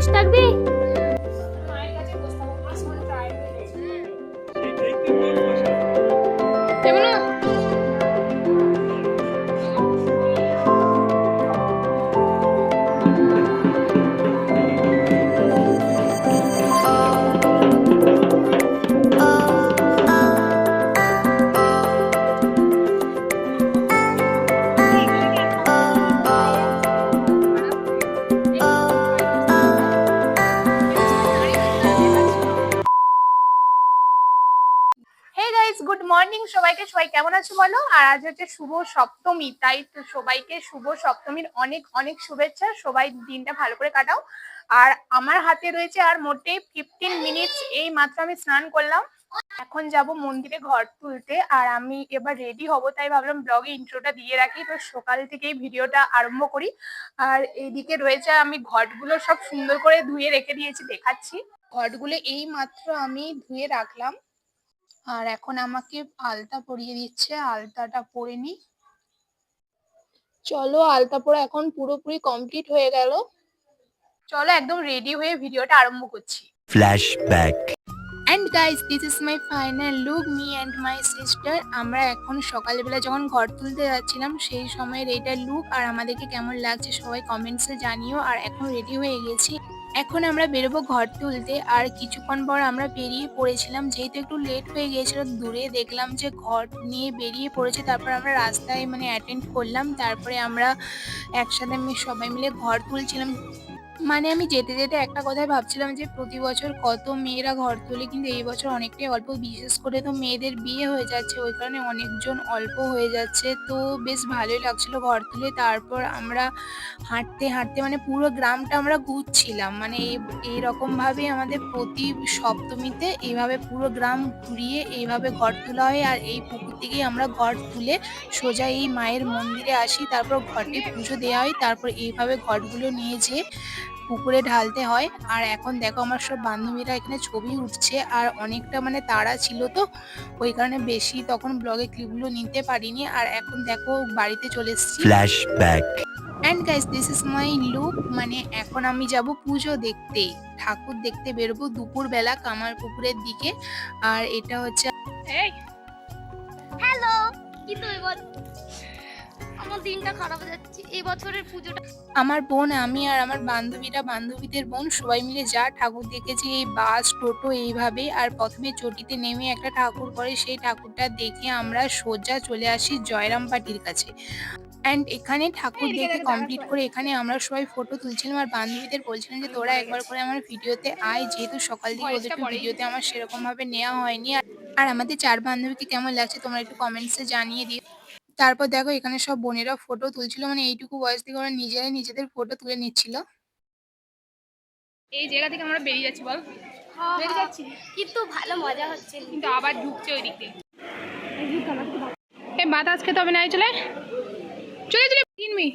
বসে থাকবি? Good morning সবাইকে। সবাই কেমন আছো বলো? আর আজ হচ্ছে শুভ সপ্তমী, তাই তো সবাইকে শুভ সপ্তমীর অনেক অনেক শুভেচ্ছা। সবাই দিনটা ভালো করে কাটাও। আর আমার হাতে রয়েছে আর মোটে 15 মিনিটস। এই মাত্র আমি স্নান করলাম, এখন যাব মন্দিরে ঘট তুলতে। আর আমি এবার রেডি হব, তাই ভাবলাম ব্লগে ইন্ট্রোটা দিয়ে রাখি। তো সকাল থেকেই ভিডিওটা আরম্ভ করি। আর এইদিকে রয়েছে, আমি ঘটগুলো সব সুন্দর করে ধুয়ে রেখে দিয়েছি, দেখাচ্ছি। ঘটগুলো এই মাত্র আমি ধুয়ে রাখলাম। আর এখন আমাকে আলতা পরিয়ে দিচ্ছে, আলতাটা পরে নি। চলো, আলতা পরা এখন পুরোপুরি কমপ্লিট হয়ে গেল। চলো একদম রেডি হয়ে ভিডিওটা আরম্ভ করছি। Flashback. And guys, this is my final look, me and my sister. আমরা এখন সকালবেলা যখন ঘর তুলতে যাচ্ছিলাম সেই সময়ের এটা লুক। আর আমাদেরকে কেমন লাগছে সবাই কমেন্টসে জানিও। আর এখন রেডি হয়ে গেছি, এখন আমরা বেরোবো ঘর তুলতে। আর কিছুক্ষণ পর আমরা বেরিয়ে পড়েছিলাম, যেহেতু একটু লেট হয়ে গিয়েছিল। দূরে দেখলাম যে ঘর নিয়ে বেরিয়ে পড়েছে, তারপর আমরা রাস্তায় অ্যাটেন্ড করলাম। তারপরে আমরা একসাথে সবাই মিলে ঘর তুলছিলাম। মানে আমি যেতে যেতে একটা কথাই ভাবছিলাম যে প্রতি বছর কত মেয়েরা ঘর তোলে, কিন্তু এই বছর অনেকটাই অল্প। বিশেষ করে তো মেয়েদের বিয়ে হয়ে যাচ্ছে, ওই কারণে অনেকজন অল্প হয়ে যাচ্ছে। তো বেশ ভালোই লাগছিল ঘর তুলে। তারপর আমরা হাঁটতে হাঁটতে পুরো গ্রামটা আমরা ঘুরছিলাম। এইরকম ভাবে আমাদের প্রতি সপ্তমীতে এইভাবে পুরো গ্রাম ঘুরিয়ে এইভাবে ঘর তোলা হয়। আর এই পুকুর থেকেই আমরা ঘর তুলে সোজা এই মায়ের মন্দিরে আসি, তারপর ঘটে পুজো দেওয়া হয়। তারপর এইভাবে ঘটগুলো নিয়ে যেয়ে পুকুরে ঢালতে হয়। আর এখন দেখো আমার সব বান্ধবীরা এখানে ছবি উঠছে। আর অনেকটা তাড়া ছিল, তো ওই কারণে বেশি তখন ব্লগে ক্লিপগুলো নিতে পারিনি। আর এখন দেখো বাড়িতে চলে এসেছি। Flashback. And guys, this is my look. এখন আমি যাব পুজো দেখতে, ঠাকুর দেখতে বেরোবো দুপুরবেলা কামার পুকুরের দিকে। আর এটা হচ্ছে হ্যালো। কিন্তু এবার আমার দিনটা খারাপ হয়ে যাচ্ছে এই বছরের পুজোটা। আমার বোন, আমি আর আমার বান্ধবীরা, বান্ধবীদের বোন সবাই মিলে যা ঠাকুর দেখেছি এই বাস টোটো এইভাবে। আর প্রথমে চটিতে নেমে একটা ঠাকুর করে, সেই ঠাকুরটা দেখে আমরা সোজা চলে আসি জয়রামবাটির কাছে। অ্যান্ড এখানে ঠাকুর দেখে কমপ্লিট করে এখানে আমরা সবাই ফটো তুলছিলাম। আর বান্ধবীদের বলছিলাম যে তোরা একবার করে আমার ভিডিওতে আয়, যেহেতু সকাল থেকে ওদেরকে ভিডিওতে আমার সেরকম ভাবে নেওয়া হয়নি। আর আমাদের 4 বান্ধবীকে কেমন লাগছে তোমরা একটু কমেন্টসে জানিয়ে দিও। তারপর দেখো এখানে সব বোনেরা ফটো তুলছিল, এইটুকু বয়স থেকে ওরা নিজেরাই নিজেদের ফটো তুলে নিচ্ছিল। এই জায়গা থেকে আমরা বেরিয়ে যাচ্ছি, বল বেরিয়ে যাচ্ছি, কিন্তু ভালো মজা হচ্ছে। কিন্তু আবার ঢুকছে ওই দিক দিয়ে। এই বাতাস খেতে হবে না, চলে চলে চলে কিনবি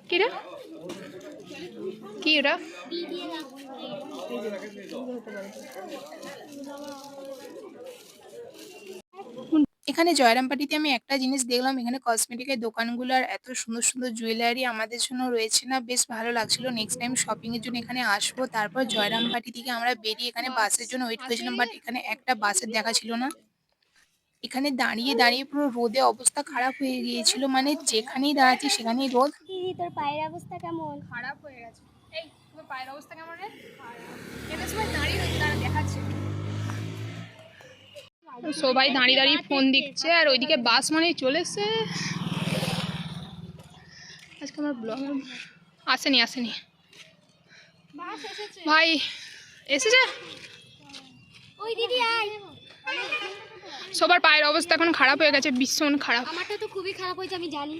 কি রে, কি ওটা? এখানে জয়রামবাটিতে আমি একটা জিনিস দেখলাম, এখানে কসমেটিকের দোকানগুলোর এত সুন্দর সুন্দর জুয়েলারি আমাদের জন্য রয়েছে না, বেশ ভালো লাগছিল। নেক্সট টাইম শপিং এর জন্য এখানে আসবো। তারপর জয়রামবাটি থেকে আমরা বেরিয়ে এখানে বাসের জন্য ওয়েট করেছিলাম, বাট এখানে একটা বাসের দেখা ছিল না। এখানে দাঁড়িয়ে দাঁড়িয়ে পুরো রোদে অবস্থা খারাপ হয়ে গিয়েছিল, যেখানেই দাঁড়াচ্ছি সেখানেই রোদ। তোর পায়ের অবস্থা কেমন? খারাপ হয়ে গেছে। এই তোমার পায়ের অবস্থা কেমন রে? এদের সময় দাঁড়িয়ে রয়েছে, তারা দেখাচ্ছে। সবাই দাঁড়িয়ে দাঁড়িয়ে ফোন দিচ্ছে, আর ওইদিকে বাস চলে এসছে। আজকে আমার ব্লগ আসেনি ভাই, এসেছে। ওই দিদি আয়। সবার পায়ের অবস্থা এখন খারাপ হয়ে গেছে, ভীষণ খারাপ। আমারটা তো খুবই খারাপ হয়েছে, আমি জানি।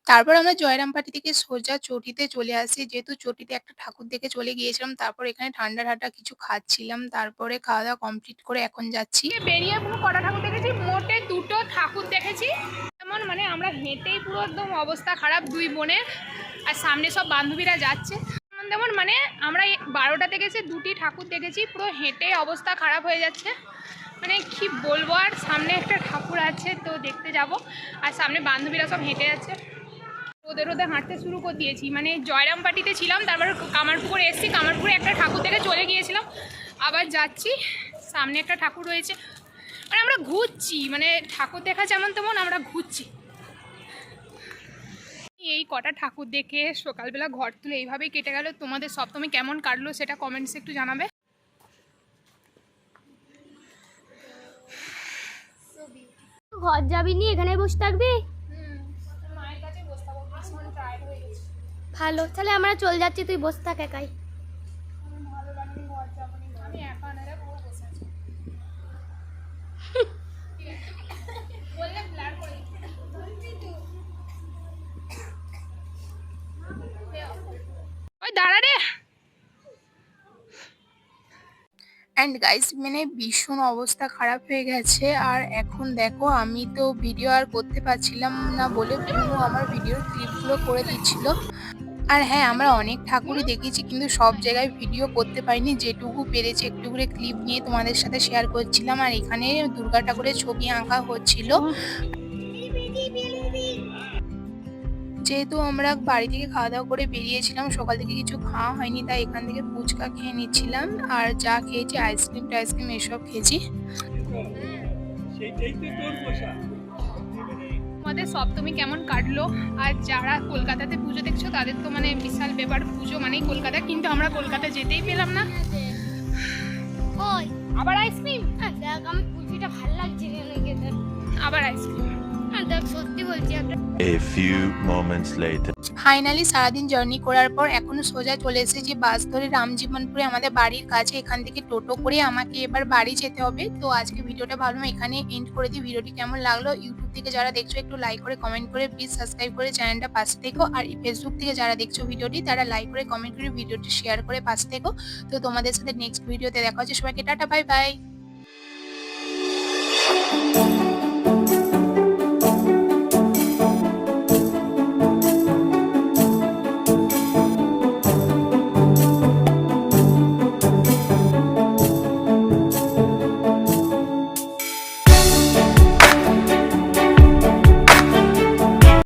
তারপর আমরা জয়রামবাটি থেকে সোজা চটিতে চলে আসি, যেহেতু চটিতে একটা ঠাকুর দেখে চলে গিয়েছিলাম। তারপর এখানে ঠান্ডা ঠান্ডা কিছু খাচ্ছিলাম, তারপরে খাওয়া দাওয়া কমপ্লিট করে এখন যাচ্ছি। বেরিয়ে পুরো কটা ঠাকুর দেখেছি, মোটে 2টো ঠাকুর দেখেছি। যেমন আমরা হেঁটেই পুরো একদম অবস্থা খারাপ দুই বোনের। আর সামনে সব বান্ধবীরা যাচ্ছে। যেমন আমরা 12টা থেকে 2টি ঠাকুর দেখেছি, পুরো হেঁটে অবস্থা খারাপ হয়ে যাচ্ছে। কি বলবো। আর সামনে একটা ঠাকুর আছে, তো দেখতে যাব। আর সামনে বান্ধবীরা সব হেঁটে যাচ্ছে। রোদে রোদে হাঁটতে শুরু করে দিয়েছি, মানে জয়রামবাটিতে ছিলাম, তারপর কামারপুকুর এসেছি, কামারপুরে একটা ঠাকুর দেখে চলে গিয়েছিলাম, আবার যাচ্ছি, সামনে একটা ঠাকুর রয়েছে, মানে আমরা ঘুরছি, মানে ঠাকুর দেখা যেমন তেমন আমরা ঘুরছি। এই কটা ঠাকুর দেখে সকালবেলা ঘর তুলে এইভাবেই কেটে গেল। তোমাদের সপ্তমী কেমন কাটলো সেটা কমেন্টসে একটু জানাবে। ঘর যাবি নি, এখানে বসে থাকবি? ভালো, তাহলে আমরা চলে যাচ্ছি, তুই বসে থাক একাই। ওই দাঁড়া রে। অ্যান্ড গাইস, মানে ভীষণ অবস্থা খারাপ হয়ে গেছে। আর এখন দেখো, আমি তো ভিডিও আর করতে পারছিলাম না বলে পুরো আমার ভিডিওর ক্লিপগুলো করে দিচ্ছিল। আর হ্যাঁ, আমরা অনেক ঠাকুরই দেখেছি, কিন্তু সব জায়গায় ভিডিও করতে পারিনি। যেটুকু পেরেছি একটু করে ক্লিপ নিয়ে তোমাদের সাথে শেয়ার করছিলাম। আর এখানে দুর্গা ঠাকুরের ছবি আঁকা হচ্ছিল। যেহেতু আমরা বাড়ি থেকে খাওয়া দাওয়া করে বেরিয়েছিলাম, সকাল থেকে কিছু খাওয়া হয়নি, তাই এখান থেকে ফুচকা খেয়ে নিচ্ছিলাম। আর যা খেয়েছি আইসক্রিম টাইসক্রিম এসব খেয়েছি। আমাদের সপ্তমী কেমন কাটলো? আর যারা কলকাতাতে পুজো দেখছো তাদের তো মানে বিশাল ব্যাপার, পুজো মানেই কলকাতা, কিন্তু আমরা কলকাতা যেতেই পেলাম না। ওই আবার আইসক্রিম, দেখ, আমি কুলফিটা ভালো লাগছে খেতে। আবার আইসক্রিম। দেখ, সত্যি বলছি, একটা A few moments later. Finally সারাদিন জার্নি করার পর এখন সোজা চলে এসেছি বাস ধরে রামজীবনপুরে, আমাদের বাড়ির কাছে। এখান থেকে টোটো করে আমাকে এবার বাড়ি যেতে হবে। তো আজকে ভিডিওটা ভাবলাম এখানে এন্ড করে দিই। ভিডিওটি কেমন লাগলো, ইউটিউব থেকে যারা দেখছো একটু লাইক করে কমেন্ট করে প্লিজ সাবস্ক্রাইব করে চ্যানেলটা পাশে থেকো। আর ফেসবুক থেকে যারা দেখছো ভিডিওটি তারা লাইক করে কমেন্ট করে ভিডিওটি শেয়ার করে পাশে থেকো। তো তোমাদের সাথে নেক্সট ভিডিওতে দেখা হচ্ছে। সবাইকে টাটা, বাই বাই।